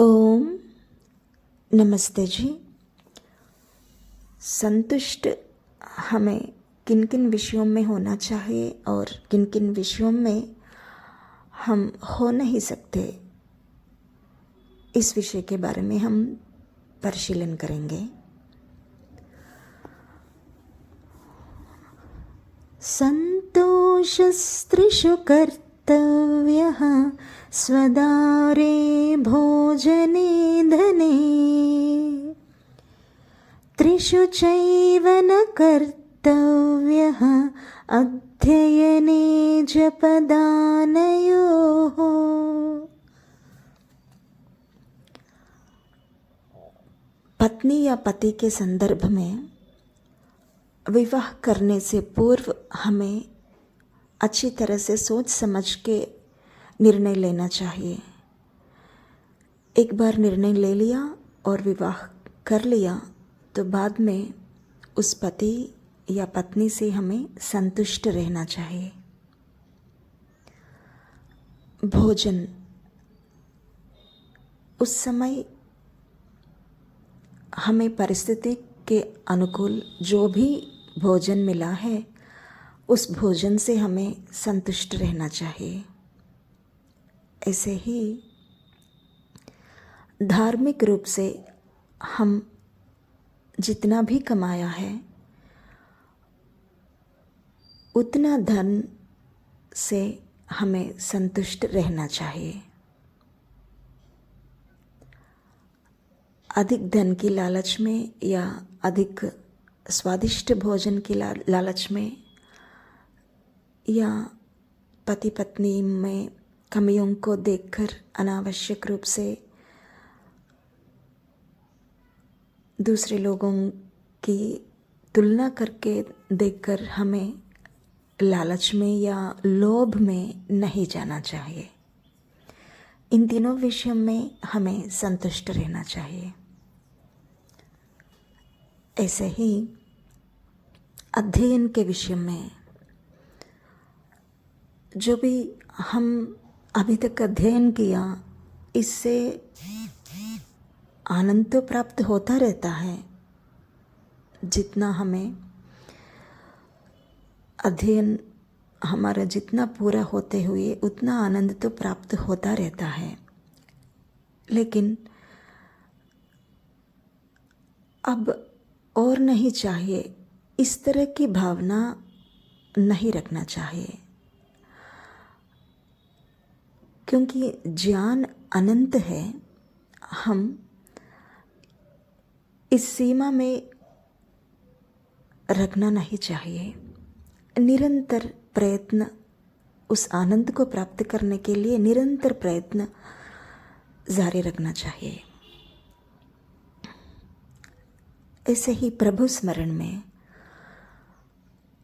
ओम नमस्ते जी। संतुष्ट हमें किन किन विषयों में होना चाहिए और किन किन विषयों में हम हो नहीं सकते, इस विषय के बारे में हम परिशीलन करेंगे। संतोषस्त्रिषु कर्तव्यः स्वदारे भोजने धने त्रिषु चैव न कर्तव्यः अध्ययने जपदानयोः। पत्नी या पति के संदर्भ में विवाह करने से पूर्व हमें अच्छी तरह से सोच समझ के निर्णय लेना चाहिए। एक बार निर्णय ले लिया और विवाह कर लिया तो बाद में उस पति या पत्नी से हमें संतुष्ट रहना चाहिए। भोजन, उस समय हमें परिस्थिति के अनुकूल जो भी भोजन मिला है उस भोजन से हमें संतुष्ट रहना चाहिए। ऐसे ही धार्मिक रूप से हम जितना भी कमाया है उतना धन से हमें संतुष्ट रहना चाहिए। अधिक धन की लालच में या अधिक स्वादिष्ट भोजन की लालच में या पति पत्नी में कमियों को देखकर अनावश्यक रूप से दूसरे लोगों की तुलना करके देखकर हमें लालच में या लोभ में नहीं जाना चाहिए। इन तीनों विषयों में हमें संतुष्ट रहना चाहिए। ऐसे ही अध्ययन के विषय में जो भी हम अभी तक अध्ययन किया, इससे आनंद तो प्राप्त होता रहता है। जितना हमें अध्ययन हमारा जितना पूरा होते हुए उतना आनंद तो प्राप्त होता रहता है, लेकिन अब और नहीं चाहिए, इस तरह की भावना नहीं रखना चाहिए, क्योंकि ज्ञान अनंत है। हम इस सीमा में रखना नहीं चाहिए। निरंतर प्रयत्न, उस आनंद को प्राप्त करने के लिए निरंतर प्रयत्न जारी रखना चाहिए। ऐसे ही प्रभु स्मरण में